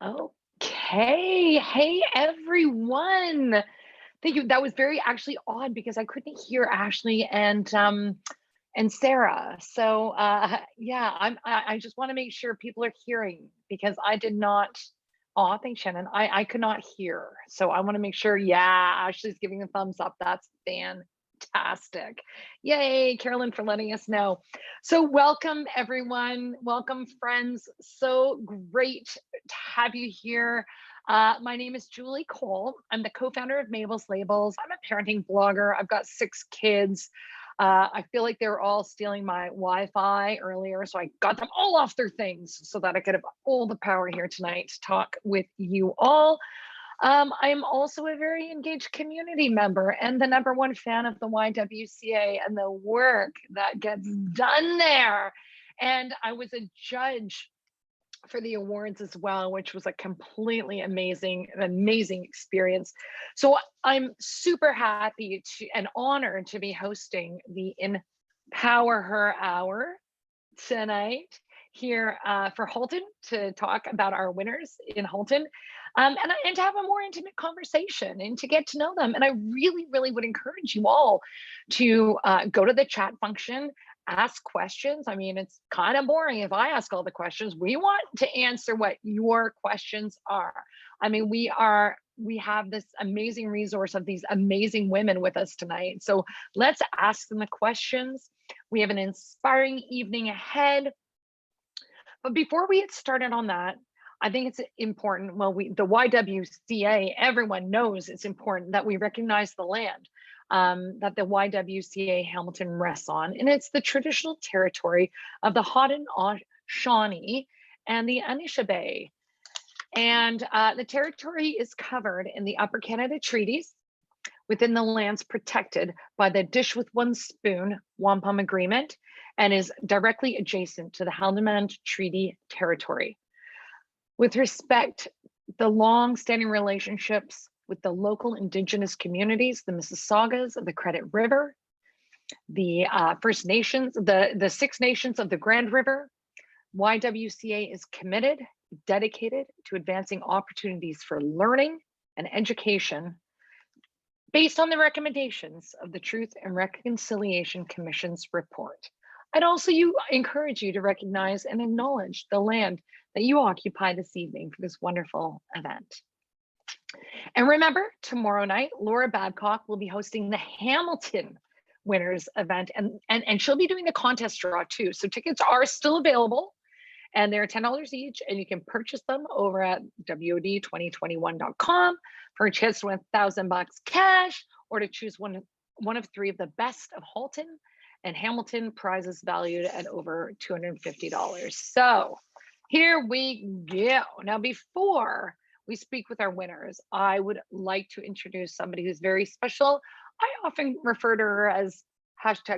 Okay. Hey, everyone. Thank you. That was very actually odd because I couldn't hear Ashley and Sarah. So yeah, I just want to make sure people are hearing because I did not. Oh, thanks, Shannon. I could not hear. So I want to make sure. Yeah, Ashley's giving a thumbs up. That's fantastic. Yay, Carolyn, for letting us know. So welcome everyone. Welcome friends. So great to have you here. My name is Julie Cole. I'm the co-founder of Mabel's Labels. I'm a parenting blogger. I've got 6 kids. I feel like they were all stealing my Wi-Fi earlier, so I got them all off their things so that I could have all the power here tonight to talk with you all. I am also a very engaged community member and the #1 fan of the YWCA and the work that gets done there. And I was a judge for the awards as well, which was a completely amazing experience. So I'm super happy to and honored to be hosting the Empower Her Hour tonight here for Halton to talk about our winners in Halton and to have a more intimate conversation and to get to know them. And I really would encourage you all to go to the chat function, ask questions. I mean, it's kind of boring if I ask all the questions. We want to answer what your questions are. I mean, we have this amazing resource of these amazing women with us tonight. So let's ask them the questions. We have an inspiring evening ahead. But before we get started on that, I think it's important, the YWCA, everyone knows it's important that we recognize the land that the YWCA Hamilton rests on. And it's the traditional territory of the Haudenosaunee and the Anishinaabe. And the territory is covered in the Upper Canada Treaties within the lands protected by the Dish with One Spoon Wampum Agreement and is directly adjacent to the Haldimand Treaty Territory. With respect, the long-standing relationships with the local Indigenous communities, the Mississaugas of the Credit River, the First Nations, the 6 Nations of the Grand River, YWCA is committed, dedicated to advancing opportunities for learning and education based on the recommendations of the Truth and Reconciliation Commission's report. I'd also encourage you to recognize and acknowledge the land that you occupy this evening for this wonderful event. And remember, tomorrow night, Laura Babcock will be hosting the Hamilton Winners event, and she'll be doing the contest draw too. So tickets are still available, and they're $10 each, and you can purchase them over at WOD2021.com for a chance to win $1,000 cash, or to choose one of 3 of the best of Halton and Hamilton prizes valued at over $250. So here we go. Now, before we speak with our winners, I would like to introduce somebody who's very special. I often refer to her as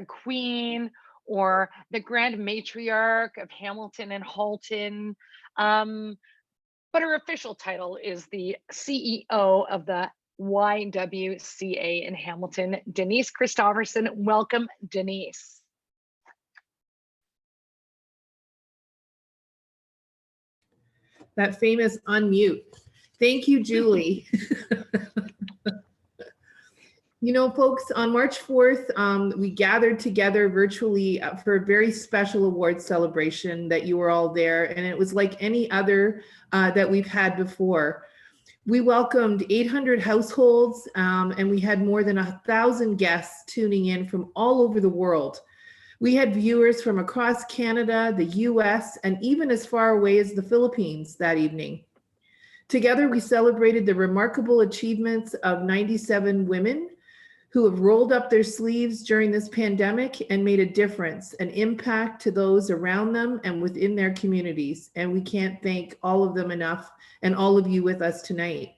#Queen or the Grand Matriarch of Hamilton and Halton. But her official title is the CEO of the YWCA in Hamilton, Denise Christopherson. Welcome, Denise. That famous unmute. Thank you, Julie. You know, folks, on March 4th, we gathered together virtually for a very special award celebration that you were all there, and it was like any other that we've had before. We welcomed 800 households, and we had more than 1,000 guests tuning in from all over the world. We had viewers from across Canada, the US, and even as far away as the Philippines that evening. Together, we celebrated the remarkable achievements of 97 women who have rolled up their sleeves during this pandemic and made a difference, an impact to those around them and within their communities. And we can't thank all of them enough, and all of you with us tonight.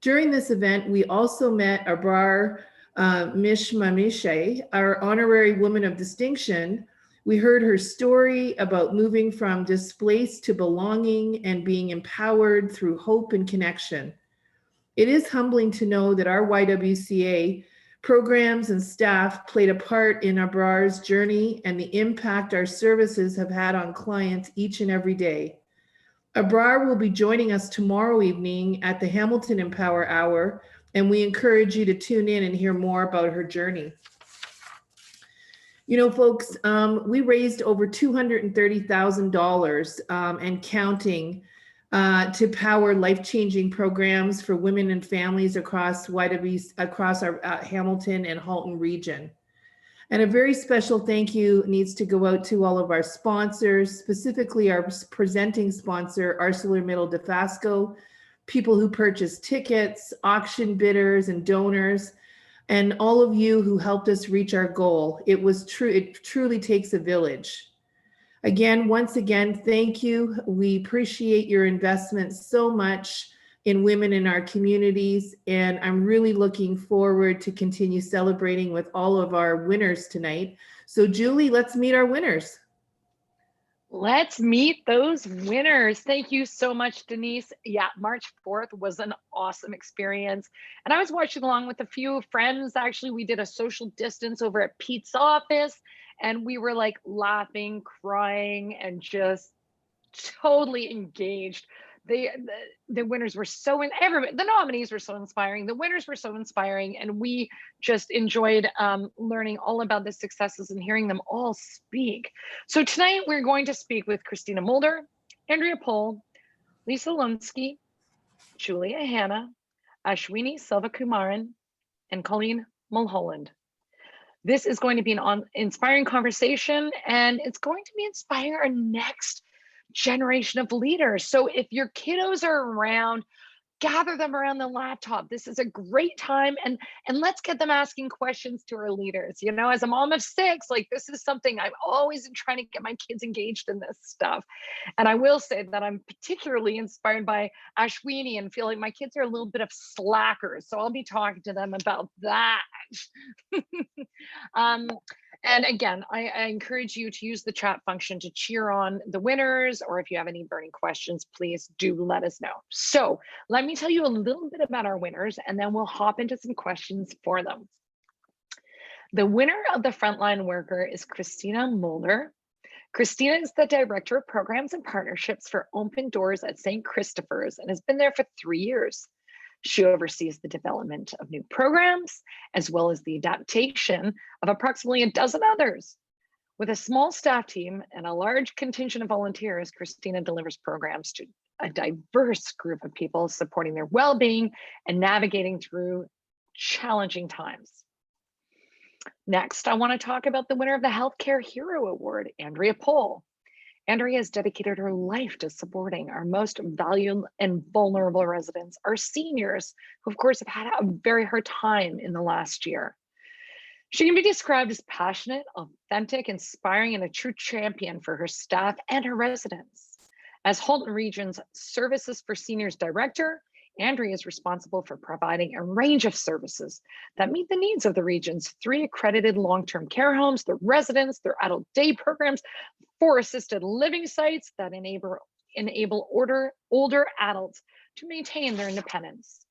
During this event, we also met Abrar Mishmamishe, our honorary woman of distinction. We heard her story about moving from displaced to belonging and being empowered through hope and connection. It is humbling to know that our YWCA programs and staff played a part in Abrar's journey and the impact our services have had on clients each and every day. Abrar will be joining us tomorrow evening at the Hamilton Empower Hour, and we encourage you to tune in and hear more about her journey. You know, folks, we raised over $230,000 and counting to power life-changing programs for women and families across our Hamilton and Halton region. And a very special thank you needs to go out to all of our sponsors, specifically our presenting sponsor, ArcelorMittal Dofasco, people who purchased tickets, auction bidders and donors, and all of you who helped us reach our goal. It truly takes a village. Again, once again, thank you. We appreciate your investment so much in women in our communities, and I'm really looking forward to continue celebrating with all of our winners tonight. So Julie, let's meet our winners. Let's meet those winners. Thank you so much, Denise. Yeah, March 4th was an awesome experience. And I was watching along with a few friends. Actually, we did a social distance over at Pete's office, and we were like laughing, crying, and just totally engaged. The winners were the nominees were so inspiring. The winners were so inspiring, and we just enjoyed learning all about the successes and hearing them all speak. So tonight we're going to speak with Christina Muller, Andrea Pohl, Lisa Lunsky, Julia Hanna, Ashwini Selvakumaran, and Colleen Mulholland. This is going to be an inspiring conversation, and it's going to be inspiring our next generation of leaders. So if your kiddos are around, gather them around the laptop. This is a great time, and let's get them asking questions to our leaders. You know, as a mom of 6, like, this is something I'm always trying to get my kids engaged in this stuff. And I will say that I'm particularly inspired by Ashwini and feel like my kids are a little bit of slackers. So I'll be talking to them about that. And again, I encourage you to use the chat function to cheer on the winners, or if you have any burning questions, please do let us know. So let me tell you a little bit about our winners, and then we'll hop into some questions for them. The winner of the Frontline Worker is Christina Muller. Christina is the Director of Programs and Partnerships for Open Doors at St. Christopher's and has been there for 3 years. She oversees the development of new programs, as well as the adaptation of approximately a dozen others. With a small staff team and a large contingent of volunteers, Christina delivers programs to a diverse group of people, supporting their well-being and navigating through challenging times. Next, I want to talk about the winner of the Healthcare Hero Award, Andrea Pohl. Andrea has dedicated her life to supporting our most valued and vulnerable residents, our seniors, who of course have had a very hard time in the last year. She can be described as passionate, authentic, inspiring, and a true champion for her staff and her residents. As Halton Region's Services for Seniors Director, Andrea is responsible for providing a range of services that meet the needs of the region's 3 accredited long-term care homes, their residents, their adult day programs, 4 assisted living sites that enable older adults to maintain their independence.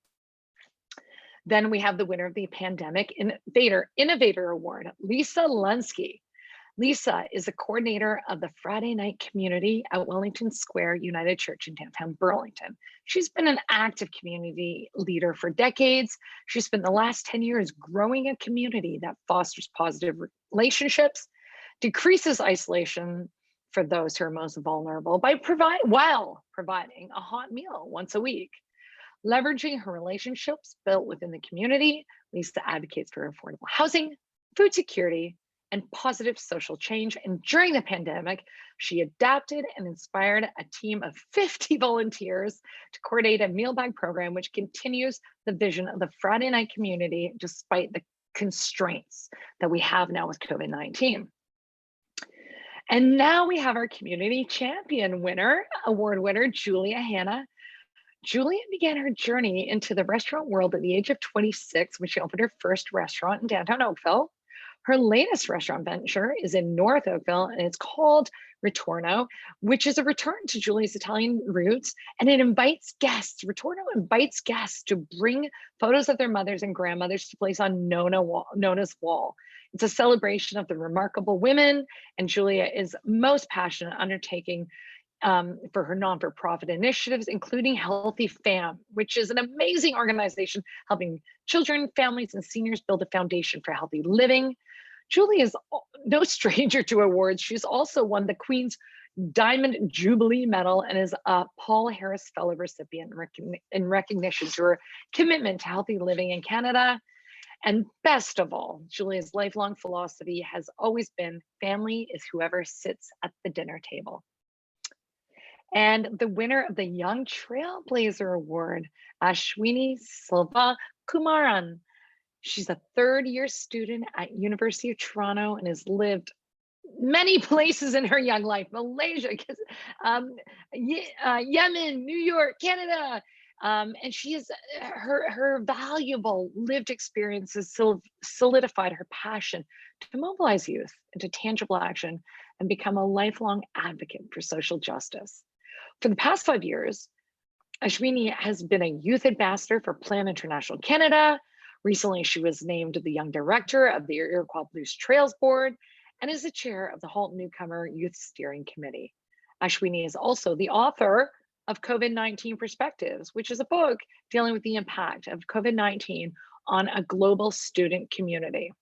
Then we have the winner of the Pandemic Innovator Award, Lisa Lunsky. Lisa is the coordinator of the Friday night community at Wellington Square United Church in downtown Burlington. She's been an active community leader for decades. She spent the last 10 years growing a community that fosters positive relationships, decreases isolation for those who are most vulnerable while providing a hot meal once a week. Leveraging her relationships built within the community, Lisa advocates for affordable housing, food security, and positive social change. And during the pandemic, she adapted and inspired a team of 50 volunteers to coordinate a meal bag program, which continues the vision of the Friday night community despite the constraints that we have now with COVID-19. And now we have our Community Champion award winner, Julia Hanna. Julia began her journey into the restaurant world at the age of 26 when she opened her first restaurant in downtown Oakville. Her latest restaurant venture is in North Oakville, and it's called Ritorno, which is a return to Julia's Italian roots, and it invites guests. Ritorno invites guests to bring photos of their mothers and grandmothers to place on Nona's wall. It's a celebration of the remarkable women, and Julia is most passionate undertaking for her non-for-profit initiatives, including Healthy Fam, which is an amazing organization helping children, families, and seniors build a foundation for healthy living. Julie is no stranger to awards. She's also won the Queen's Diamond Jubilee Medal and is a Paul Harris Fellow recipient in recognition to her commitment to healthy living in Canada. And best of all, Julia's lifelong philosophy has always been family is whoever sits at the dinner table. And the winner of the Young Trailblazer Award, Ashwini Silva Kumaran. She's a third-year student at University of Toronto and has lived many places in her young life: Malaysia, Yemen, New York, Canada. And she is her valuable lived experiences solidified her passion to mobilize youth into tangible action and become a lifelong advocate for social justice. For the past 5 years, Ashwini has been a youth ambassador for Plan International Canada. Recently, she was named the Young Director of the Iroquois Blues Trails Board and is the chair of the Halton Newcomer Youth Steering Committee. Ashwini is also the author of COVID-19 Perspectives, which is a book dealing with the impact of COVID-19 on a global student community.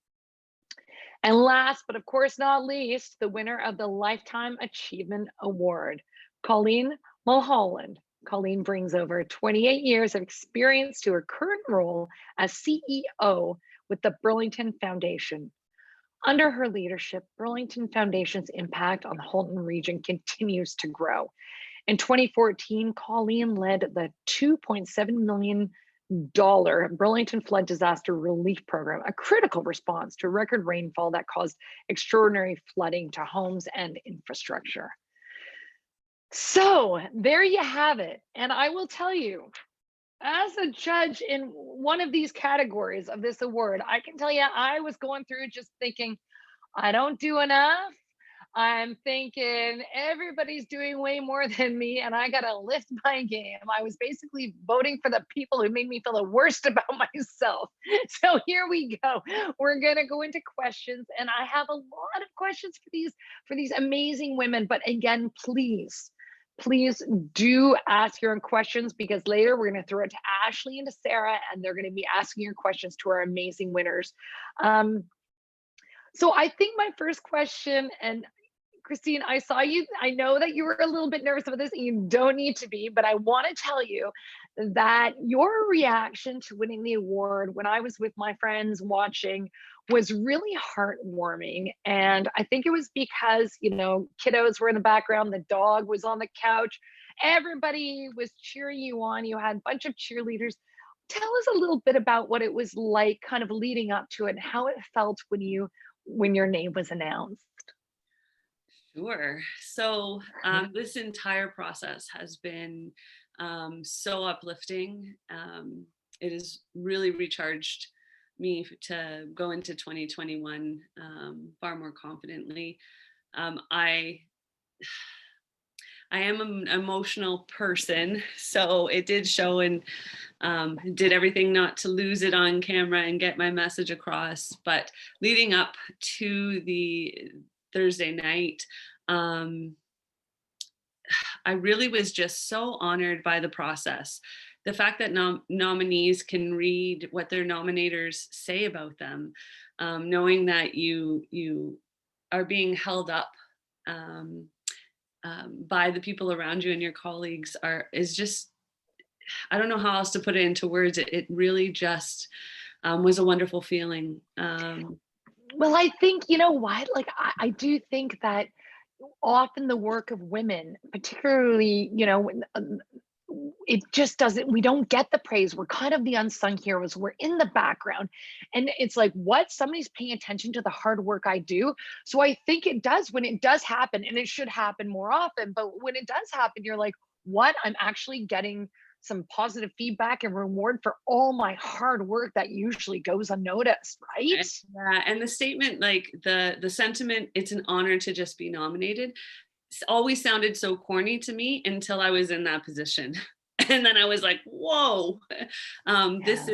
And last, but of course not least, the winner of the Lifetime Achievement Award, Colleen Mulholland. Colleen brings over 28 years of experience to her current role as CEO with the Burlington Foundation. Under her leadership, Burlington Foundation's impact on the Halton region continues to grow. In 2014, Colleen led the $2.7 million Burlington Flood Disaster Relief Program, a critical response to record rainfall that caused extraordinary flooding to homes and infrastructure. So there you have it. And I will tell you, as a judge in one of these categories of this award, I can tell you I was going through just thinking, I don't do enough. I'm thinking everybody's doing way more than me and I gotta lift my game. I was basically voting for the people who made me feel the worst about myself. So here we go. We're gonna go into questions and I have a lot of questions for these amazing women. But again, please do ask your own questions because later we're gonna throw it to Ashley and to Sarah and they're gonna be asking your questions to our amazing winners. So I think my first question, and Christine, I saw you, I know that you were a little bit nervous about this and you don't need to be, but I want to tell you that your reaction to winning the award when I was with my friends watching was really heartwarming. And I think it was because, you know, kiddos were in the background, the dog was on the couch, everybody was cheering you on, you had a bunch of cheerleaders. Tell us a little bit about what it was like kind of leading up to it and how it felt when your name was announced. Sure. So this entire process has been so uplifting. It has really recharged me to go into 2021 far more confidently. I am an emotional person, so it did show and did everything not to lose it on camera and get my message across. But leading up to the Thursday night, I really was just so honored by the process. The fact that nominees can read what their nominators say about them, knowing that you are being held up by the people around you and your colleagues is just, I don't know how else to put it into words. It really just was a wonderful feeling. Well, I think, you know what, like, I do think that often the work of women, particularly, you know, when, it just doesn't, we don't get the praise. We're kind of the unsung heroes. We're in the background. And it's like, what? Somebody's paying attention to the hard work I do. So I think it does, when it does happen, and it should happen more often, but when it does happen, you're like, what? I'm actually getting some positive feedback and reward for all my hard work that usually goes unnoticed, right? Yeah, and the statement, like the sentiment, it's an honor to just be nominated, always sounded so corny to me until I was in that position. And then I was like, whoa, this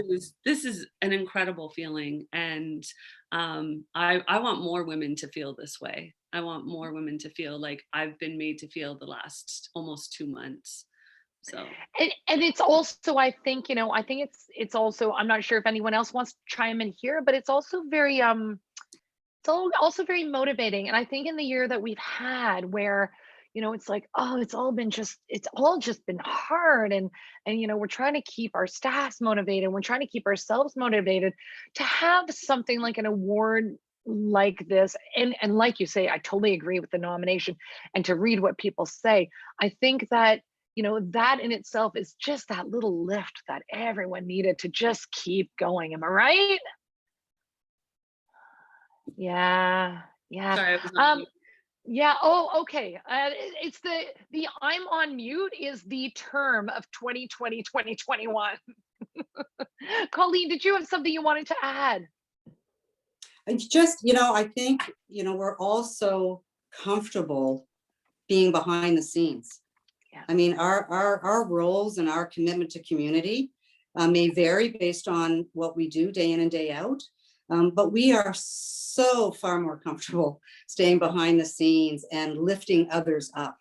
is an incredible feeling. And I want more women to feel this way. I want more women to feel like I've been made to feel the last almost 2 months. So And it's also, I think, I think it's also, I'm not sure if anyone else wants to chime in here, but it's also very also very motivating. And I think in the year that we've had where, it's like, oh, it's all just been hard. And we're trying to keep our staffs motivated. We're trying to keep ourselves motivated to have something like an award like this. And like you say, I totally agree with the nomination, and to read what people say. I think that, that in itself is just that little lift that everyone needed to just keep going. Am I right? Yeah. Yeah. sorry, I was on mute. Yeah. Oh, okay. It's the I'm on mute is the term of 2020, 2021. Colleen, did you have something you wanted to add? It's just, I think, we're all so comfortable being behind the scenes. Yeah. I mean, our roles and our commitment to community may vary based on what we do day in and day out. But we are so far more comfortable staying behind the scenes and lifting others up.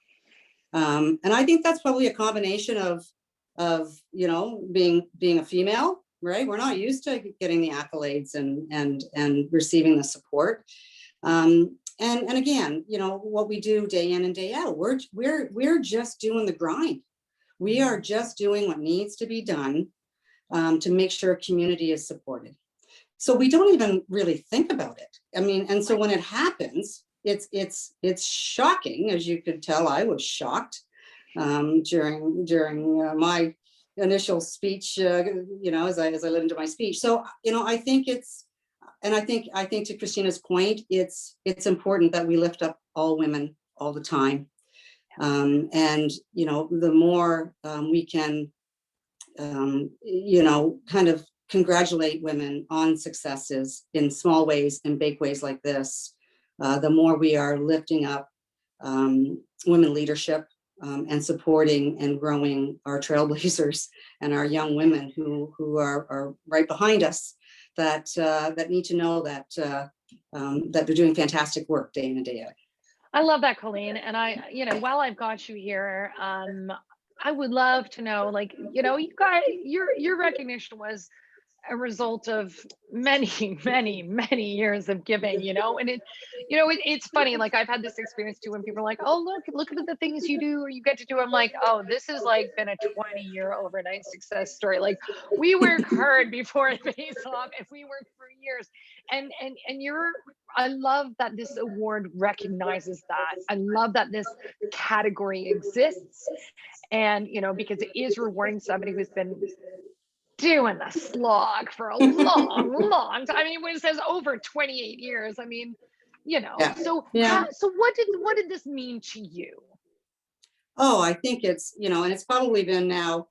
And I think that's probably a combination of being a female, right? We're not used to getting the accolades and receiving the support. And again, what we do day in and day out, we're just doing the grind. We are just doing what needs to be done to make sure community is supported. So we don't even really think about it. I mean, and so when it happens, it's shocking. As you could tell, I was shocked during my initial speech, as I led into my speech. So, I think I think to Christina's point, it's important that we lift up all women all the time. And, the more we can, kind of congratulate women on successes in small ways and big ways like this, the more we are lifting up women leadership and supporting and growing our trailblazers and our young women who are right behind us, that need to know that they're doing fantastic work day in and day out. I love that, Colleen. And while I've got you here, I would love to know, you guys, your recognition was a result of many, many, many years of giving, and it's funny. Like, I've had this experience too, when people are like, oh, look at the things you do or you get to do. I'm like, oh, this has been a 20-year overnight success story. Like, we work hard before it pays off, and we work for years. And I love that this award recognizes that. I love that this category exists. And, because it is rewarding somebody who's been doing the slog for a long, long time. I mean, when it says over 28 years, I mean, Yeah. So what did this mean to you? Oh, I think it's, and it's probably been now,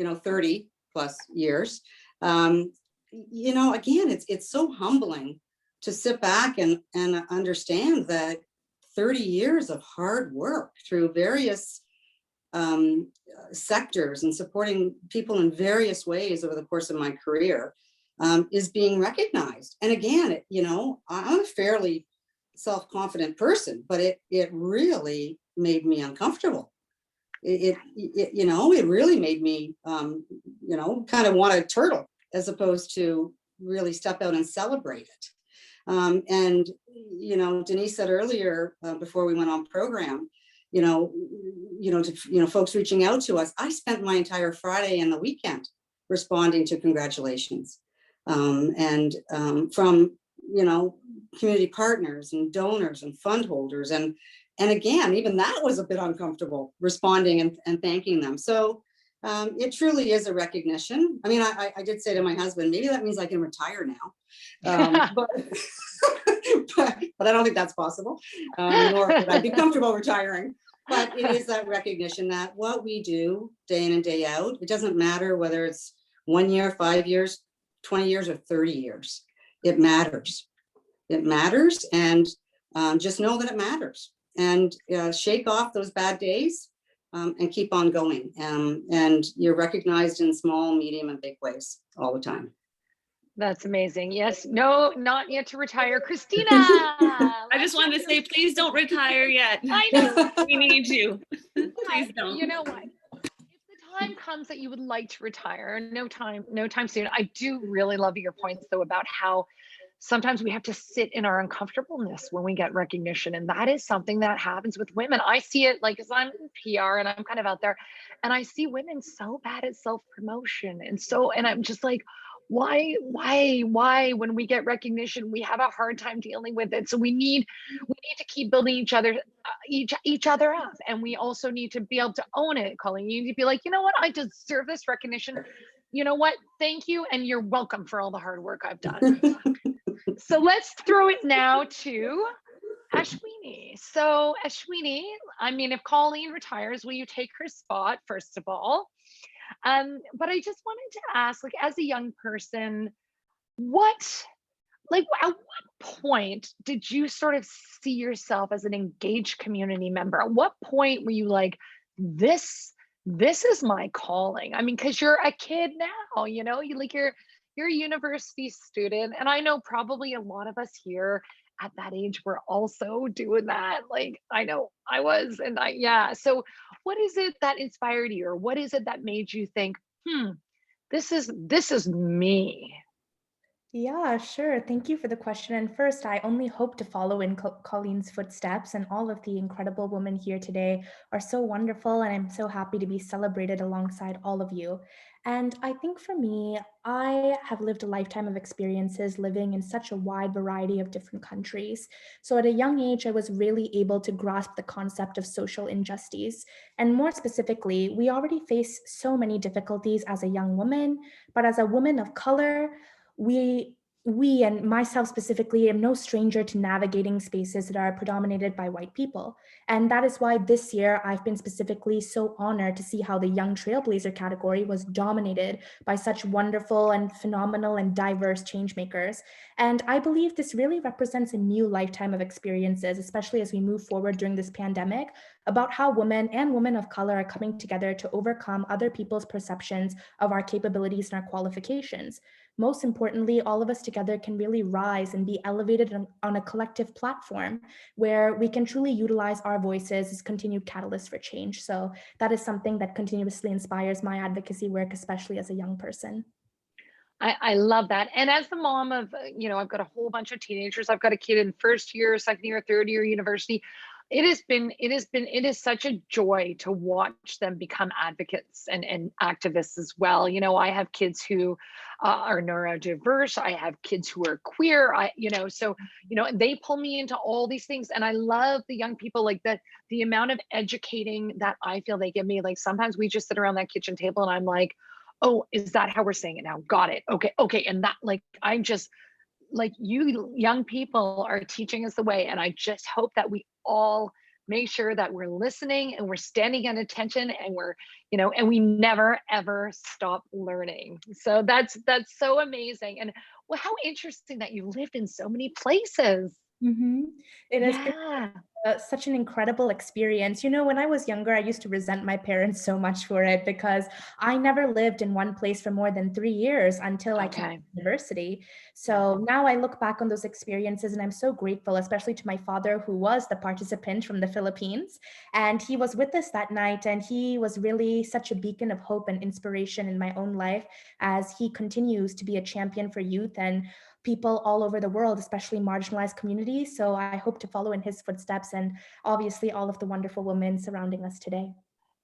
30 plus years. Again, it's so humbling to sit back and understand that 30 years of hard work through various sectors and supporting people in various ways over the course of my career is being recognized. And again, I'm a fairly self-confident person, but it really made me uncomfortable. It really made me kind of want to turtle, as opposed to really step out and celebrate it. And Denise said earlier, before we went on program, folks reaching out to us. I spent my entire Friday and the weekend responding to congratulations, and from community partners and donors and fund holders, and again, even that was a bit uncomfortable, responding and thanking them. So it truly is a recognition. I mean, I did say to my husband, maybe that means I can retire now, but I don't think that's possible, nor would I be comfortable retiring. But it is that recognition that what we do day in and day out, it doesn't matter whether it's 1 year, 5 years, 20 years, or 30 years. It matters. It matters, and just know that it matters. And shake off those bad days and keep on going. And you're recognized in small, medium, and big ways all the time. That's amazing. Yes. No, not yet to retire. Christina. I just wanted to say, please don't retire yet. I know. We need you. Please don't. You know what? If the time comes that you would like to retire, no time soon. I do really love your points though about how sometimes we have to sit in our uncomfortableness when we get recognition. And that is something that happens with women. I see it like, as I'm in PR and I'm kind of out there, and I see women so bad at self-promotion. And I'm just like, why when we get recognition, we have a hard time dealing with it. So we need to keep building each other up. And we also need to be able to own it, Colleen. You need to be like, you know what? I deserve this recognition. You know what? Thank you. And you're welcome for all the hard work I've done. So let's throw it now to Ashwini. So Ashwini, I mean, if Colleen retires, will you take her spot, first of all? But I just wanted to ask, like, as a young person, at what point did you sort of see yourself as an engaged community member? At what point were you like, this is my calling? I mean, because you're a kid now, you know, you're a university student. And I know probably a lot of us here at that age were also doing that. Like, I know I was, yeah. So what is it that inspired you? Or what is it that made you think, this is me? Yeah, sure. Thank you for the question. And first, I only hope to follow in Colleen's footsteps, and all of the incredible women here today are so wonderful, and I'm so happy to be celebrated alongside all of you. And I think for me, I have lived a lifetime of experiences living in such a wide variety of different countries. So at a young age, I was really able to grasp the concept of social injustice. And more specifically, we already face so many difficulties as a young woman, but as a woman of color, we and myself specifically am no stranger to navigating spaces that are predominated by white people. And that is why this year I've been specifically so honored to see how the Young Trailblazer category was dominated by such wonderful and phenomenal and diverse changemakers. And I believe this really represents a new lifetime of experiences, especially as we move forward during this pandemic, about how women and women of color are coming together to overcome other people's perceptions of our capabilities and our qualifications. Most importantly, all of us together can really rise and be elevated on a collective platform where we can truly utilize our voices as continued catalysts for change. So that is something that continuously inspires my advocacy work, especially as a young person. I love that. And as the mom of, I've got a whole bunch of teenagers. I've got a kid in first year, second year, third year university. It is such a joy to watch them become advocates and activists as well. I have kids who are neurodiverse. I have kids who are queer. They pull me into all these things. And I love the young people, like the amount of educating that I feel they give me. Like sometimes we just sit around that kitchen table and I'm like, oh, is that how we're saying it now? Got it. Okay. And that, like, I'm just like, you young people are teaching us the way. And I just hope that we all make sure that we're listening and we're standing at attention and we're, and we never, ever stop learning. So that's so amazing. And well, how interesting that you lived in so many places. Mm-hmm. It has been such an incredible experience. When I was younger, I used to resent my parents so much for it because I never lived in one place for more than 3 years until I came to university. So now I look back on those experiences and I'm so grateful, especially to my father, who was the participant from the Philippines. And he was with us that night, and he was really such a beacon of hope and inspiration in my own life as he continues to be a champion for youth and people all over the world, especially marginalized communities. So I hope to follow in his footsteps, and obviously all of the wonderful women surrounding us today.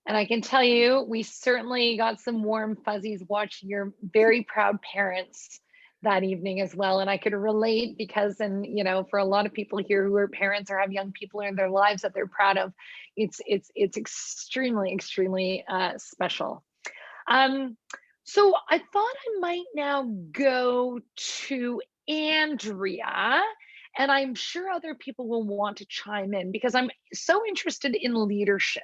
And I can tell you, we certainly got some warm fuzzies watching your very proud parents that evening as well. And I could relate because, for a lot of people here who are parents or have young people in their lives that they're proud of, it's extremely, extremely special. So I thought I might now go to Andrea, and I'm sure other people will want to chime in because I'm so interested in leadership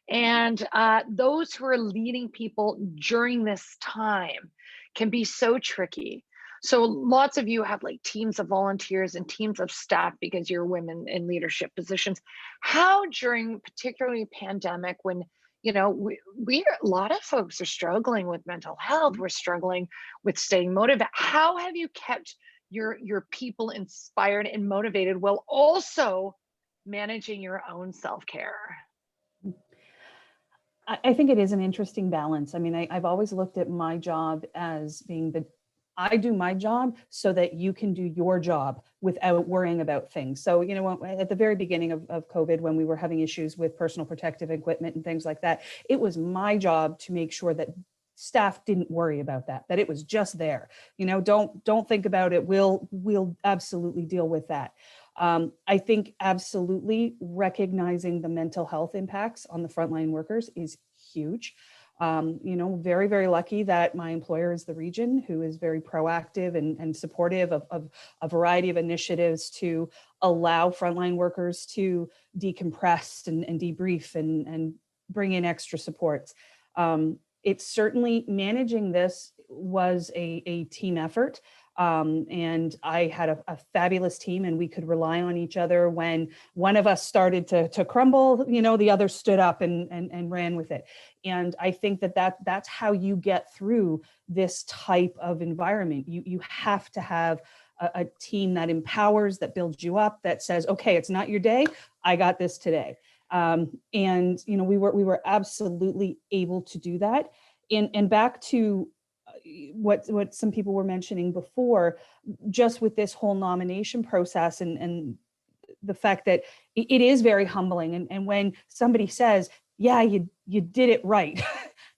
and those who are leading people during this time can be so tricky. So lots of you have like teams of volunteers and teams of staff because you're women in leadership positions. How during particularly a pandemic when you know, a lot of folks are struggling with mental health. We're struggling with staying motivated. How have you kept your people inspired and motivated while also managing your own self-care? I think it is an interesting balance. I mean, I've always looked at my job as being I do my job so that you can do your job without worrying about things. So, you know, at the very beginning of COVID, when we were having issues with personal protective equipment and things like that, it was my job to make sure that staff didn't worry about that it was just there. You know, don't think about it. We'll absolutely deal with that. I think absolutely recognizing the mental health impacts on the frontline workers is huge. You know, very, very lucky that my employer is the region, who is very proactive and supportive of a variety of initiatives to allow frontline workers to decompress and debrief and bring in extra supports. It's certainly, managing this was a team effort. And I had a fabulous team, and we could rely on each other. When one of us started to crumble, you know, the other stood up and ran with it. And I think that's how you get through this type of environment. You have to have a team that empowers, that builds you up, that says, okay, it's not your day, I got this today. And, you know, we were absolutely able to do that. And back to what some people were mentioning before, just with this whole nomination process and the fact that it is very humbling. And when somebody says, yeah, you did it right,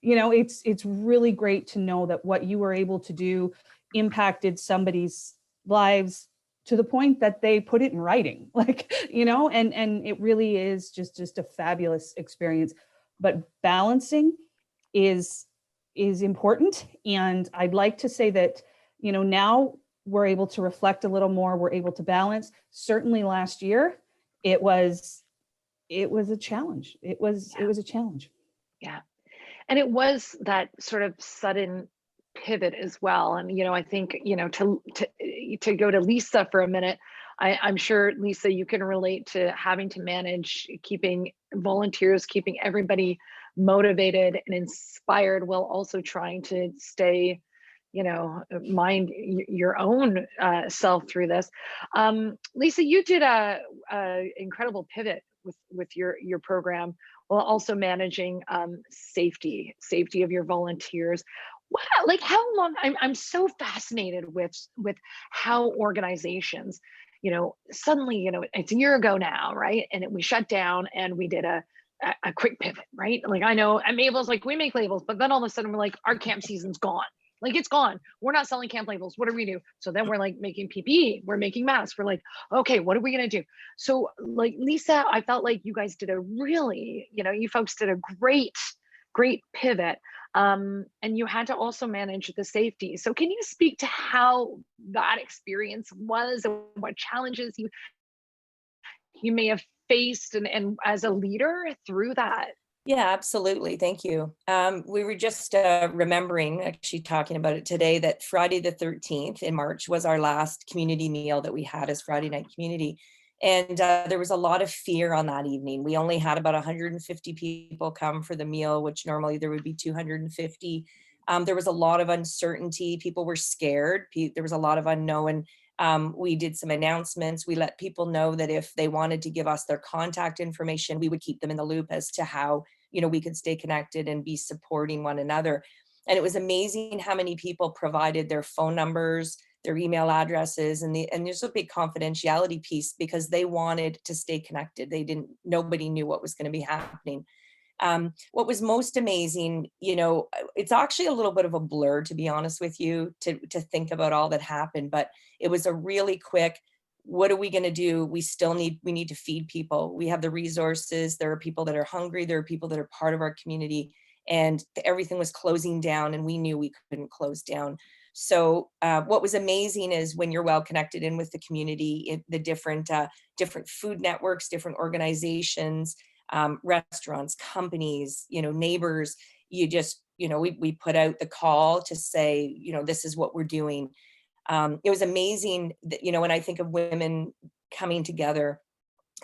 you know, it's really great to know that what you were able to do impacted somebody's lives to the point that they put it in writing, like, you know, and it really is just a fabulous experience. But balancing is important. And I'd like to say that, you know, now we're able to reflect a little more, we're able to balance. Certainly last year, it was a challenge. It was a challenge. Yeah. And it was that sort of sudden pivot as well. And, you know, I think, you know, to go to Lisa for a minute, I'm sure, Lisa, you can relate to having to manage keeping volunteers, keeping everybody motivated and inspired while also trying to stay, you know, mind your own self through this. Lisa, you did a incredible pivot with your program while also managing safety of your volunteers. Wow, like how long? I'm so fascinated with how organizations, you know, suddenly, you know, it's a year ago now, right? And we shut down and we did a quick pivot, right? Like, I know at Mabel's, like, we make labels, but then all of a sudden we're like, our camp season's gone. Like, it's gone. We're not selling camp labels. What do we do? So then we're like making PPE, we're making masks. We're like, okay, what are we gonna do? So, like, Lisa, I felt like you guys did a really, you know, you folks did a great pivot. And you had to also manage the safety. So can you speak to how that experience was and what challenges you may have faced and as a leader through that? Yeah, absolutely. Thank you. We were just remembering, actually talking about it today, that Friday the 13th in March was our last community meal that we had as Friday Night Community. And there was a lot of fear on that evening. We only had about 150 people come for the meal, which normally there would be 250. There was a lot of uncertainty. People were scared. There was a lot of unknown. We did some announcements. We let people know that if they wanted to give us their contact information, we would keep them in the loop as to how, you know, we could stay connected and be supporting one another. And it was amazing how many people provided their phone numbers, their email addresses, and there's a big confidentiality piece because they wanted to stay connected. Nobody knew what was going to be happening. What was most amazing, you know, it's actually a little bit of a blur, to be honest with you, to think about all that happened, but it was a really quick, what are we going to do? We need to feed people. We have the resources. There are people that are hungry. There are people that are part of our community, and everything was closing down and we knew we couldn't close down. So what was amazing is when you're well connected in with the community, the different food networks, different organizations, restaurants, companies, you know, neighbors, you just, you know, we put out the call to say, you know, this is what we're doing. It was amazing that, you know, when I think of women coming together,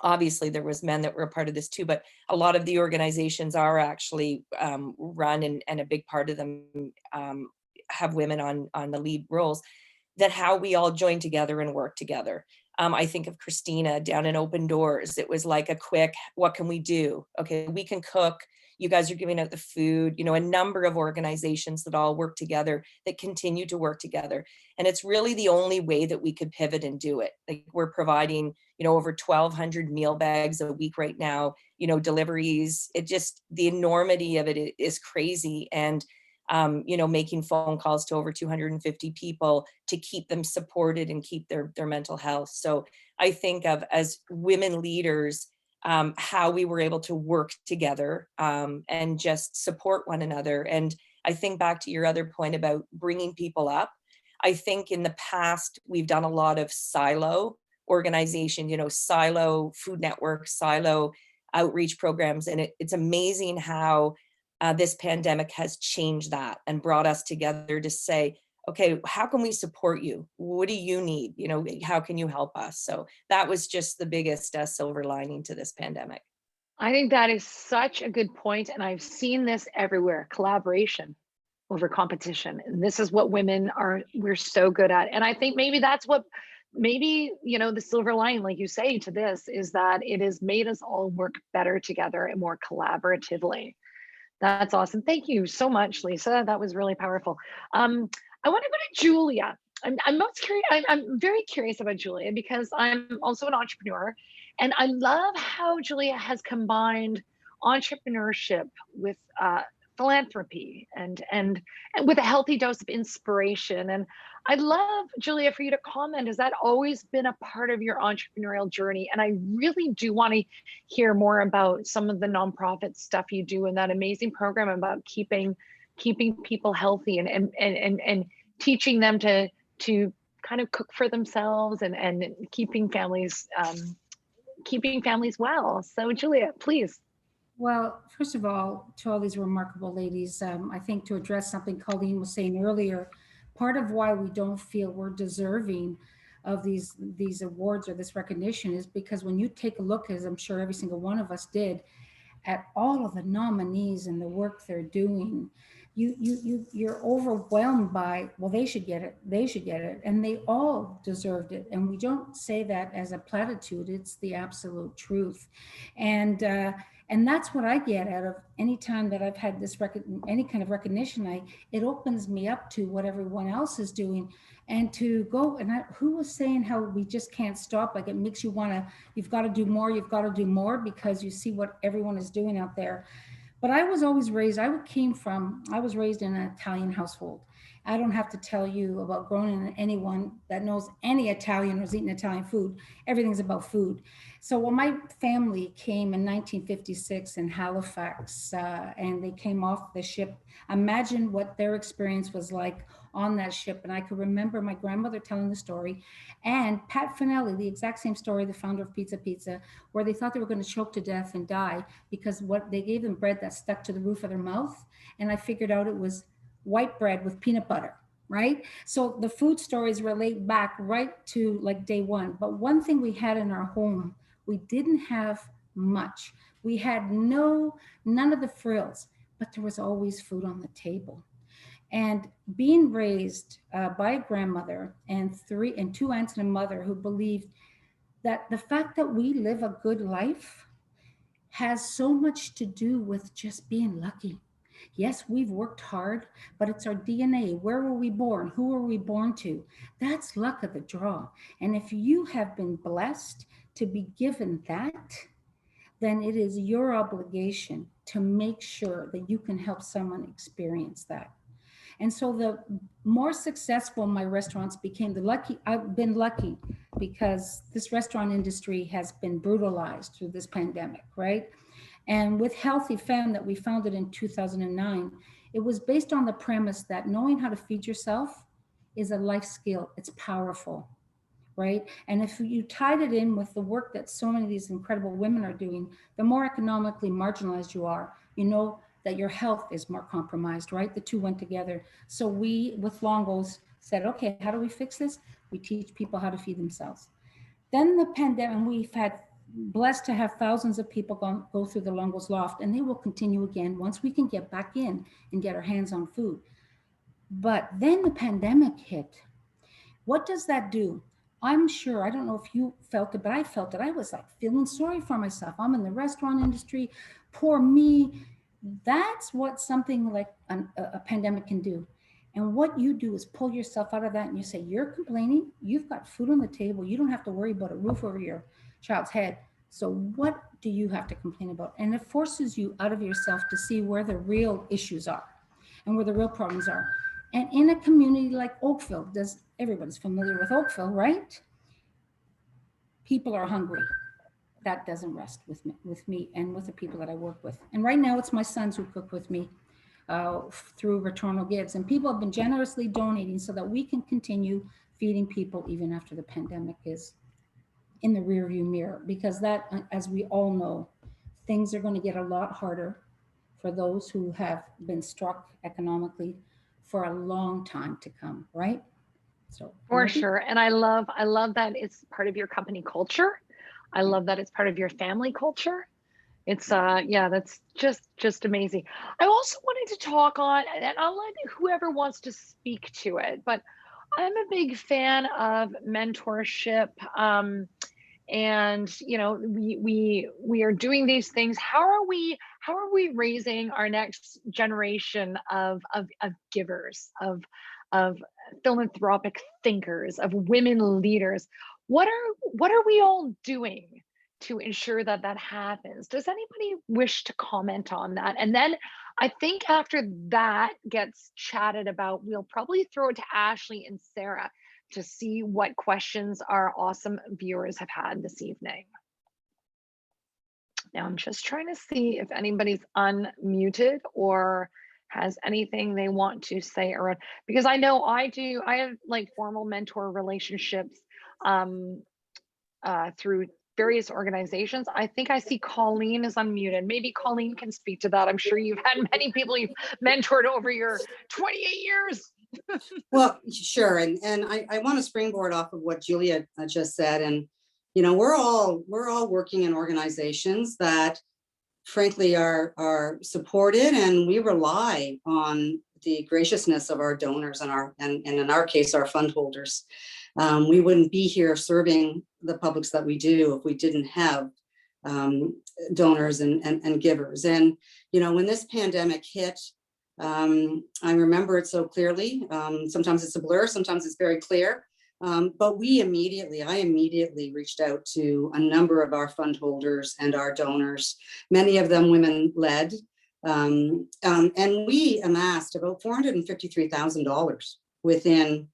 Obviously there was men that were a part of this too, but a lot of the organizations are actually run, and a big part of them have women on the lead roles, that how we all join together and work together. I think of Christina down in Open Doors. It was like a quick, what can we do? Okay, we can cook. You guys are giving out the food, a number of organizations that all work together, that continue to work together. And it's really the only way that we could pivot and do it. Like, we're providing, over 1,200 meal bags a week right now, deliveries. It just, the enormity of it is crazy. And, making phone calls to over 250 people to keep them supported and keep their mental health. So I think of, as women leaders, how we were able to work together and just support one another. And I think back to your other point about bringing people up. I think in the past, we've done a lot of silo organization, silo food network, silo outreach programs. And it's amazing how this pandemic has changed that and brought us together to say, okay, how can we support you? What do you need? How can you help us? So that was just the biggest silver lining to this pandemic. I think that is such a good point, and I've seen this everywhere: collaboration over competition. And this is what we're so good at. And I think maybe that's what, the silver lining, like you say, to this is that it has made us all work better together and more collaboratively. That's awesome. Thank you so much, Lisa. That was really powerful. I want to go to Julia. I'm most curious. I'm very curious about Julia because I'm also an entrepreneur, and I love how Julia has combined entrepreneurship with philanthropy and with a healthy dose of inspiration. And I'd love, Julia, for you to comment, has that always been a part of your entrepreneurial journey? And I really do want to hear more about some of the nonprofit stuff you do in that amazing program about keeping people healthy and teaching them to kind of cook for themselves and keeping families well. So Julia, please. Well, first of all, to all these remarkable ladies, I think to address something Colleen was saying earlier, part of why we don't feel we're deserving of these awards or this recognition is because when you take a look, as I'm sure every single one of us did, at all of the nominees and the work they're doing, you're overwhelmed by, well, they should get it, and they all deserved it. And we don't say that as a platitude; it's the absolute truth. And that's what I get out of any time that I've had this any kind of recognition. It opens me up to what everyone else is doing, and to go. And who was saying how we just can't stop? Like, it makes you you've got to do more because you see what everyone is doing out there. But I was always raised, I was raised in an Italian household. I don't have to tell you about growing in anyone that knows any Italian or has eaten Italian food. Everything's about food. So when my family came in 1956 in Halifax, and they came off the ship, imagine what their experience was like on that ship. And I could remember my grandmother telling the story, and Pat Finelli, the exact same story, the founder of Pizza, where they thought they were going to choke to death and die because what they gave them bread that stuck to the roof of their mouth. And I figured out it was white bread with peanut butter, right? So the food stories relate back right to like day one. But one thing we had in our home, we didn't have much. We had none of the frills, but there was always food on the table. And being raised by a grandmother and two aunts and a mother who believed that the fact that we live a good life has so much to do with just being lucky. Yes, we've worked hard, but it's our DNA. Where were we born? Who were we born to? That's luck of the draw. And if you have been blessed to be given that, then it is your obligation to make sure that you can help someone experience that. And so the more successful my restaurants became, I've been lucky because this restaurant industry has been brutalized through this pandemic, right? And with Healthy Femme that we founded in 2009, it was based on the premise that knowing how to feed yourself is a life skill. It's powerful, right? And if you tied it in with the work that so many of these incredible women are doing, the more economically marginalized you are, you know that your health is more compromised, right? The two went together. So we, with Longos, said, okay, how do we fix this? We teach people how to feed themselves. Then the pandemic, we've had blessed to have thousands of people go through the Longos Loft, and they will continue again once we can get back in and get our hands on food. But then the pandemic hit. What does that do? I'm sure, I don't know if you felt it, but I felt it. I was like feeling sorry for myself. I'm in the restaurant industry, poor me. That's what something like a pandemic can do. And what you do is pull yourself out of that and you say, you're complaining, you've got food on the table, you don't have to worry about a roof over your child's head. So what do you have to complain about? And it forces you out of yourself to see where the real issues are and where the real problems are. And in a community like Oakville, everybody's familiar with Oakville, right? People are hungry. That doesn't rest with me and with the people that I work with. And right now it's my sons who cook with me through Returnal Gives. And people have been generously donating so that we can continue feeding people even after the pandemic is in the rearview mirror. Because that, as we all know, things are going to get a lot harder for those who have been struck economically for a long time to come, right? So for sure. And I love that it's part of your company culture. I love that it's part of your family culture. It's yeah, that's just amazing. I also wanted to talk on, and I'll let whoever wants to speak to it, but I'm a big fan of mentorship. And you know, we are doing these things. How are we raising our next generation of givers, of philanthropic thinkers, of women leaders? What are we all doing to ensure that that happens? Does anybody wish to comment on that? And then I think after that gets chatted about, we'll probably throw it to Ashley and Sarah to see what questions our awesome viewers have had this evening. Now I'm just trying to see if anybody's unmuted or has anything they want to say around, because I know I have like formal mentor relationships through various organizations. I think I see Colleen is unmuted. Maybe Colleen can speak to that. I'm sure you've had many people you've mentored over your 28 years. Well, sure. And I want to springboard off of what Julia just said. And, you know, we're all working in organizations that frankly are supported, and we rely on the graciousness of our donors and in our case, our fund holders. We wouldn't be here serving the publics that we do if we didn't have donors and givers. And, you know, when this pandemic hit, I remember it so clearly. Sometimes it's a blur, sometimes it's very clear. But I immediately reached out to a number of our fund holders and our donors, many of them women-led. And we amassed about $453,000 within,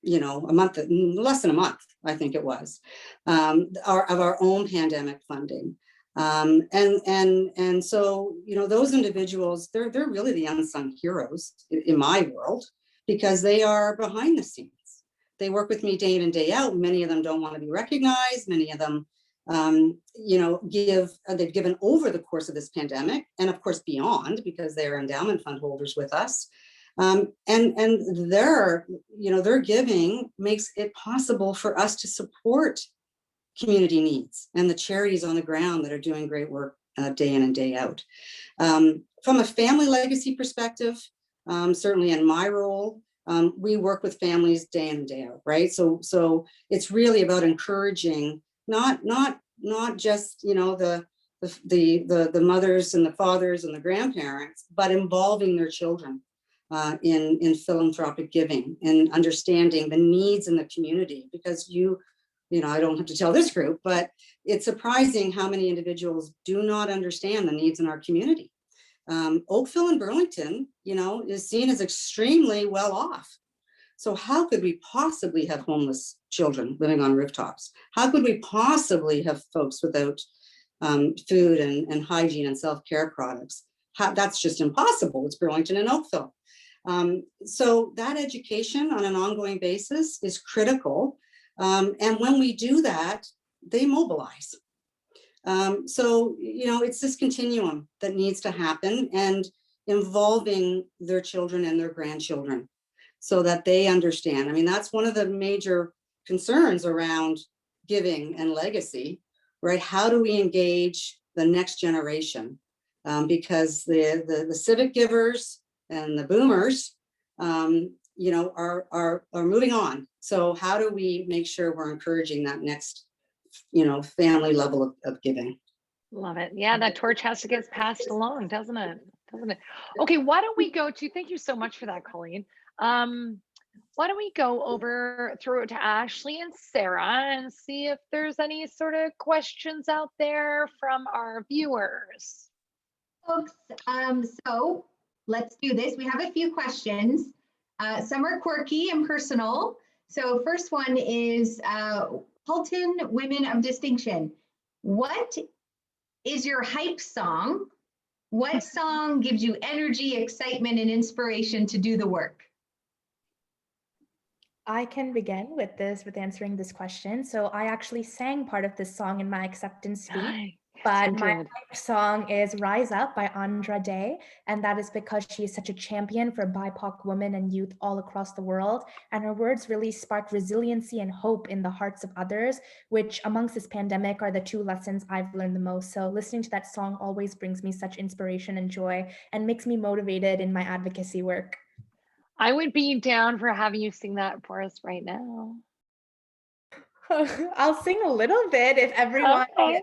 you know, a month, less than a month, I think it was, of our own pandemic funding. And so, you know, those individuals, they're really the unsung heroes in my world, because they are behind the scenes. They work with me day in and day out. Many of them don't want to be recognized. Many of them, you know, they've given over the course of this pandemic, and of course beyond, because they are endowment fund holders with us. And their giving makes it possible for us to support community needs and the charities on the ground that are doing great work day in and day out. From a family legacy perspective, certainly in my role, we work with families day in and day out, right? So it's really about encouraging not just, you know, the mothers and the fathers and the grandparents, but involving their children in philanthropic giving and understanding the needs in the community. Because you know, I don't have to tell this group, but it's surprising how many individuals do not understand the needs in our community. Oakville and Burlington, you know, is seen as extremely well off. So how could we possibly have homeless children living on rooftops? How could we possibly have folks without food and hygiene and self-care products? That's just impossible. It's Burlington and Oakville. So that education on an ongoing basis is critical. And when we do that, they mobilize. So, you know, it's this continuum that needs to happen, and involving their children and their grandchildren so that they understand. I mean, that's one of the major concerns around giving and legacy. right? How do we engage the next generation? Because the civic givers and the boomers, you know, are moving on. So how do we make sure we're encouraging that next, you know, family level of giving? Love it. Yeah, that torch has to get passed along, doesn't it? Doesn't it? Okay, why don't we go to, thank you so much for that, Colleen. Why don't we go over through it to Ashley and Sarah and see if there's any sort of questions out there from our viewers. Folks, so let's do this. We have a few questions. Some are quirky and personal. So first one is Halton Women of Distinction. What is your hype song? What song gives you energy, excitement, and inspiration to do the work? I can begin with answering this question. So I actually sang part of this song in my acceptance speech. But my song is Rise Up by Andrea, and that is because she is such a champion for BIPOC women and youth all across the world. And her words really spark resiliency and hope in the hearts of others, which amongst this pandemic are the two lessons I've learned the most. So listening to that song always brings me such inspiration and joy and makes me motivated in my advocacy work. I would be down for having you sing that for us right now. I'll sing a little bit if everyone. Okay.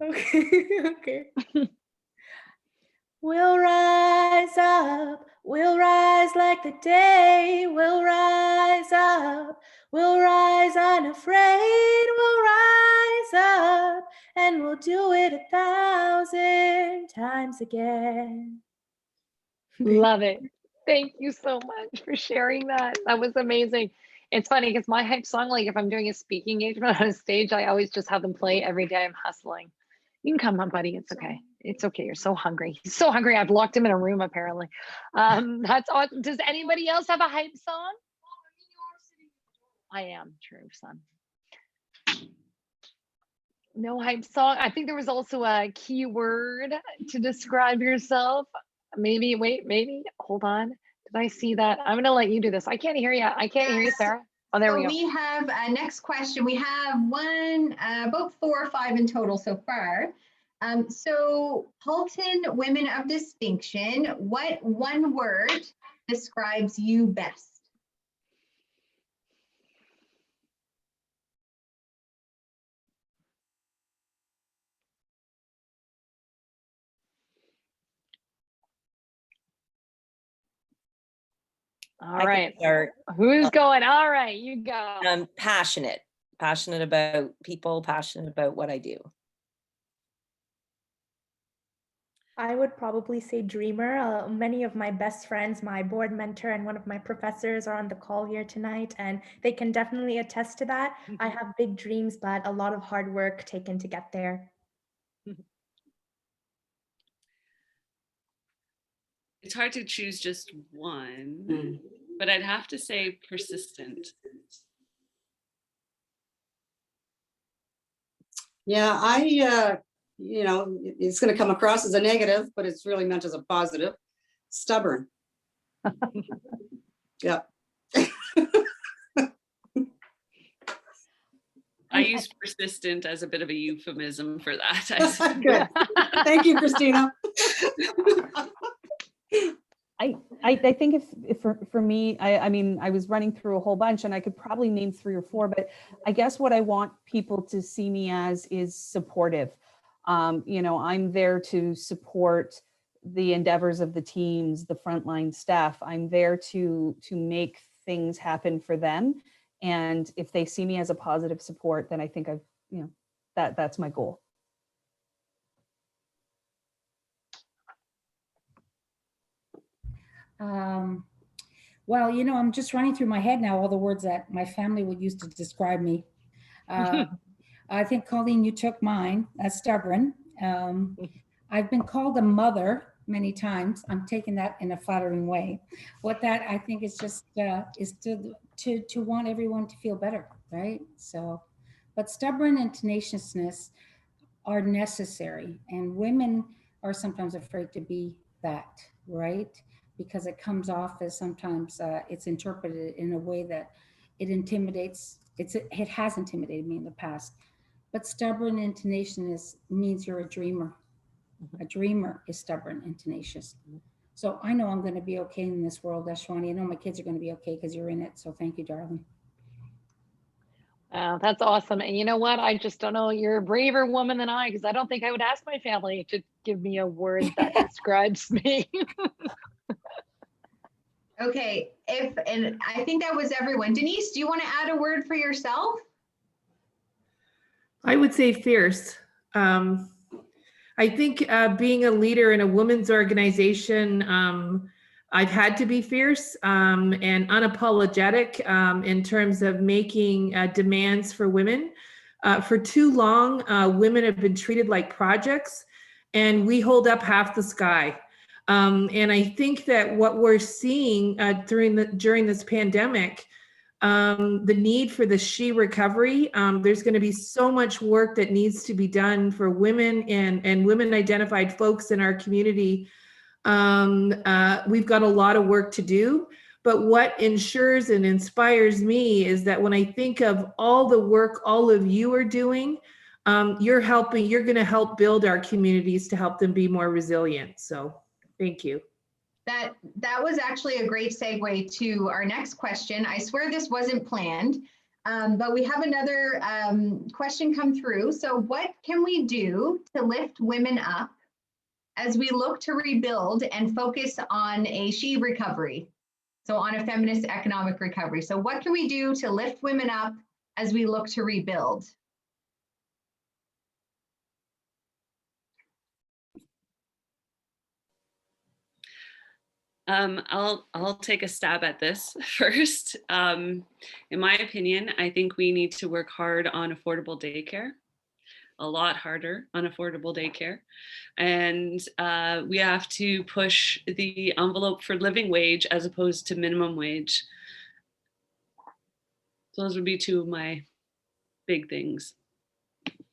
Okay. We'll rise up, we'll rise like the day, we'll rise up, we'll rise unafraid, we'll rise up, and we'll do it 1,000 times again. Love it. Thank you so much for sharing that. That was amazing. It's funny because my hype song, like if I'm doing a speaking engagement on a stage, I always just have them play every day I'm hustling. You can come on, buddy. It's okay. It's okay. You're so hungry. He's so hungry. I've locked him in a room, apparently. That's awesome. Does anybody else have a hype song? I am true, son. No hype song. I think there was also a keyword to describe yourself. Maybe, wait, maybe, hold on. Did I see that? I'm going to let you do this. I can't hear you. I can't hear you, Sarah. Oh, there we go. We have a next question. We have about 4 or 5 in total so far. So Halton Women of Distinction, what one word describes you best? All right. Who's going? All right, you go. I'm passionate about people, passionate about what I do. I would probably say dreamer. Many of my best friends, my board mentor and one of my professors are on the call here tonight, and they can definitely attest to that. I have big dreams, but a lot of hard work taken to get there. It's hard to choose just one, but I'd have to say persistent. Yeah, you know, it's going to come across as a negative, but it's really meant as a positive. Stubborn. Yeah. I use persistent as a bit of a euphemism for that. Good. Thank you, Christina. I think if for me, I mean, I was running through a whole bunch and I could probably name 3 or 4, but I guess what I want people to see me as is supportive. You know, I'm there to support the endeavors of the teams, the frontline staff. I'm there to make things happen for them. And if they see me as a positive support, then I think I've, you know, that's my goal. Well, you know, I'm just running through my head now all the words that my family would use to describe me. I think, Colleen, you took mine, stubborn. I've been called a mother many times. I'm taking that in a flattering way. What that I think is just is to want everyone to feel better, right? So, but stubborn and tenaciousness are necessary, and women are sometimes afraid to be that, right? Because it comes off as sometimes it's interpreted in a way that it intimidates. It has intimidated me in the past. But stubborn and tenacious means you're a dreamer. A dreamer is stubborn and tenacious. So I know I'm going to be okay in this world, Ashwani. I know my kids are going to be okay because you're in it. So thank you, darling. Wow, that's awesome. And you know what? I just don't know. You're a braver woman than I, because I don't think I would ask my family to give me a word that describes me. Okay, and I think that was everyone. Denise, do you want to add a word for yourself? I would say fierce. I think being a leader in a women's organization, I've had to be fierce and unapologetic in terms of making demands for women. For too long, women have been treated like projects, and we hold up half the sky. And I think that what we're seeing during this pandemic, the need for the she recovery, there's going to be so much work that needs to be done for women and women identified folks in our community. We've got a lot of work to do, but what ensures and inspires me is that when I think of all the work all of you are doing, you're going to help build our communities to help them be more resilient. So thank you. That was actually a great segue to our next question. I swear this wasn't planned, but we have another question come through. So what can we do to lift women up as we look to rebuild and focus on a she recovery? So on a feminist economic recovery. So what can we do to lift women up as we look to rebuild? I'll take a stab at this first. In my opinion, I think we need to work hard on affordable daycare, a lot harder on affordable daycare. And we have to push the envelope for living wage as opposed to minimum wage. Those would be two of my big things.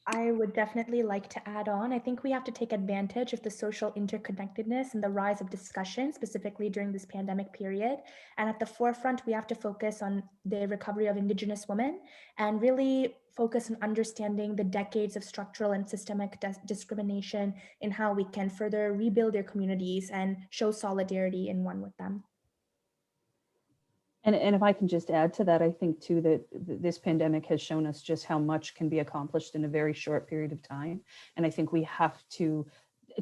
I would definitely like to add on. I think we have to take advantage of the social interconnectedness and the rise of discussion, specifically during this pandemic period. And at the forefront, we have to focus on the recovery of Indigenous women and really focus on understanding the decades of structural and systemic discrimination in how we can further rebuild their communities and show solidarity in one with them. And if I can just add to that, I think too that this pandemic has shown us just how much can be accomplished in a very short period of time. And I think we have to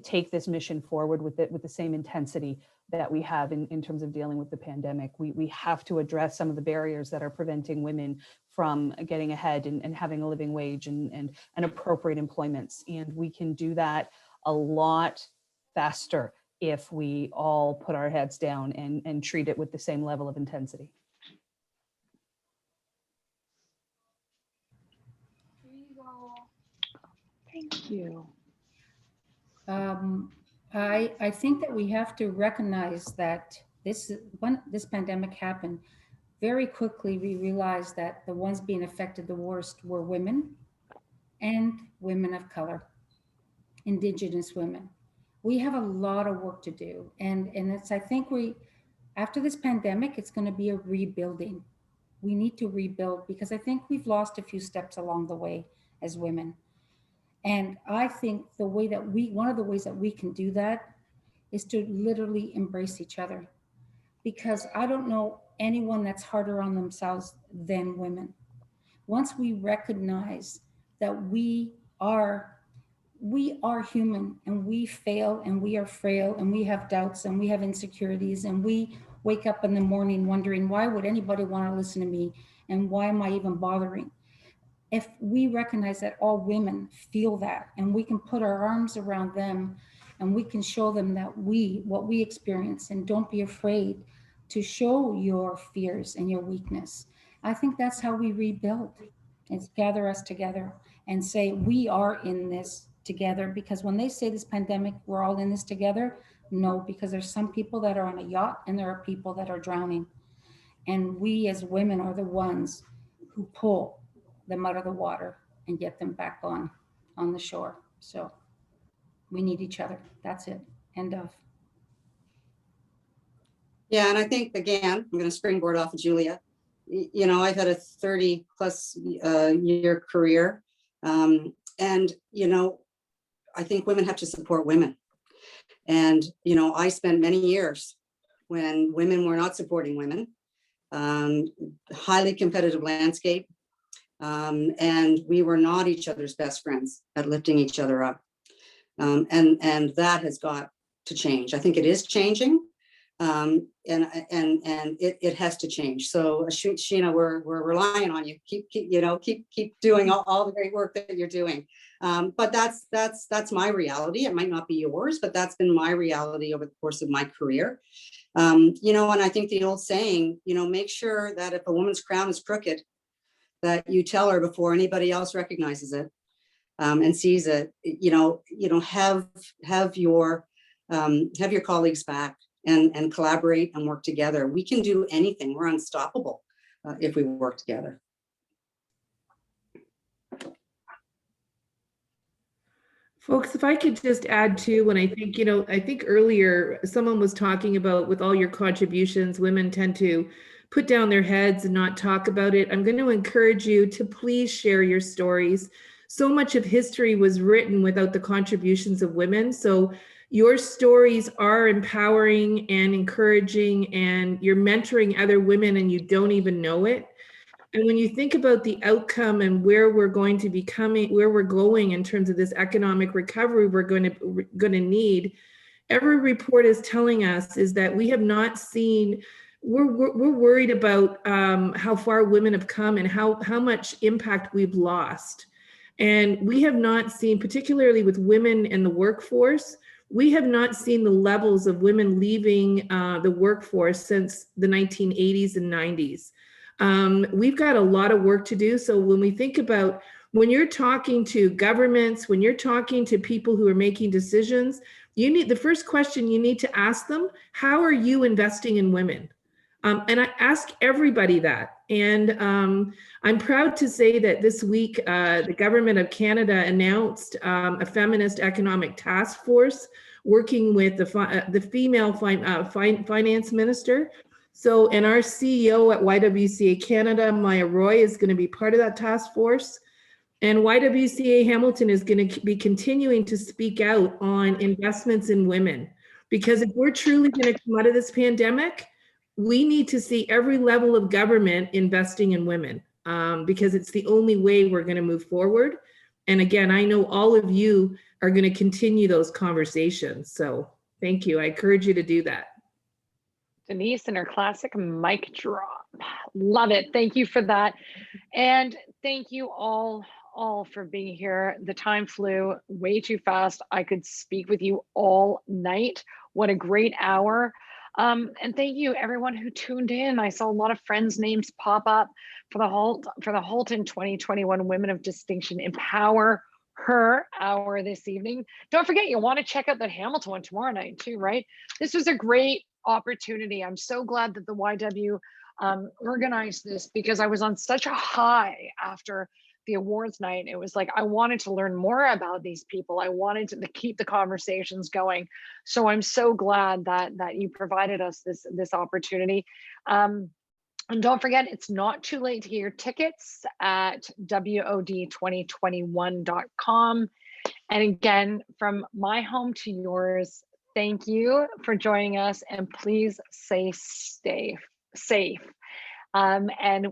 take this mission forward with the same intensity that we have in terms of dealing with the pandemic. We have to address some of the barriers that are preventing women from getting ahead and having a living wage and appropriate employments. And we can do that a lot faster if we all put our heads down and treat it with the same level of intensity. Thank you. I think that we have to recognize that when this pandemic happened, very quickly we realized that the ones being affected the worst were women and women of color, Indigenous women. We have a lot of work to do. And I think after this pandemic, it's going to be a rebuilding. We need to rebuild because I think we've lost a few steps along the way as women. And I think one of the ways that we can do that is to literally embrace each other, because I don't know anyone that's harder on themselves than women. Once we recognize that we are human and we fail and we are frail and we have doubts and we have insecurities and we wake up in the morning wondering, why would anybody want to listen to me? And why am I even bothering? If we recognize that all women feel that and we can put our arms around them and we can show them that what we experience, and don't be afraid to show your fears and your weakness. I think that's how we rebuild. It's gather us together and say, we are in this together. Because when they say this pandemic, we're all in this together. No, because there's some people that are on a yacht and there are people that are drowning. And we as women are the ones who pull them out of the water and get them back on the shore. So we need each other. That's it. End of. Yeah, and I think, again, I'm going to springboard off of Julia. You know, I've had a 30+ year career And, you know, I think women have to support women. And, you know, I spent many years when women were not supporting women, highly competitive landscape. And we were not each other's best friends at lifting each other up. And that has got to change. I think it is changing. And it has to change. So Sheena, we're relying on you. Keep doing all the great work that you're doing. But that's my reality. It might not be yours, but that's been my reality over the course of my career. You know, and I think the old saying, you know, make sure that if a woman's crown is crooked, that you tell her before anybody else recognizes it and sees it. Have your colleagues back and collaborate and work together. We can do anything. We're unstoppable if we work together. Folks, if I could just add too, when I think earlier someone was talking about, with all your contributions, women tend to put down their heads and not talk about it. I'm going to encourage you to please share your stories. So much of history was written without the contributions of women. So your stories are empowering and encouraging, and you're mentoring other women and you don't even know it. And when you think about the outcome and where we're going to be coming, where we're going in terms of this economic recovery we're going to need, every report is telling us is that we have not seen, we're worried about how far women have come and how much impact we've lost. And we have not seen, particularly with women in the workforce, we have not seen the levels of women leaving the workforce since the 1980s and 90s. We've got a lot of work to do. So when we think about, when you're talking to governments, when you're talking to people who are making decisions, the first question you need to ask them, how are you investing in women? And I ask everybody that. And I'm proud to say that this week, the government of Canada announced a feminist economic task force working with the female finance minister. So, and our CEO at YWCA Canada, Maya Roy, is going to be part of that task force. And YWCA Hamilton is going to be continuing to speak out on investments in women. Because if we're truly going to come out of this pandemic, we need to see every level of government investing in women, because it's the only way we're going to move forward. And again, I know all of you are going to continue those conversations. So thank you. I encourage you to do that. Denise and her classic mic drop. Love it. Thank you for that. And thank you all for being here. The time flew way too fast. I could speak with you all night. What a great hour. And thank you everyone who tuned in. I saw a lot of friends' names pop up for the Halton 2021 Women of Distinction Empower Her hour this evening. Don't forget, you want to check out that Hamilton one tomorrow night too, right? This was a great opportunity. I'm so glad that the YW organized this, because I was on such a high after the awards night. It was like I wanted to learn more about these people. I wanted to keep the conversations going. So I'm so glad that you provided us this opportunity. And don't forget, it's not too late to get your tickets at WOD2021.com. And again, from my home to yours, thank you for joining us, and please stay safe. And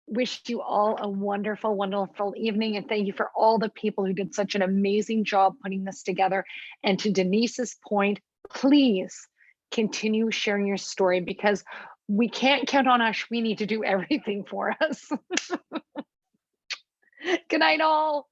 wish you all a wonderful, wonderful evening. And thank you for all the people who did such an amazing job putting this together. And to Denise's point, please continue sharing your story, because we can't count on Ashwini to do everything for us. Good night, all.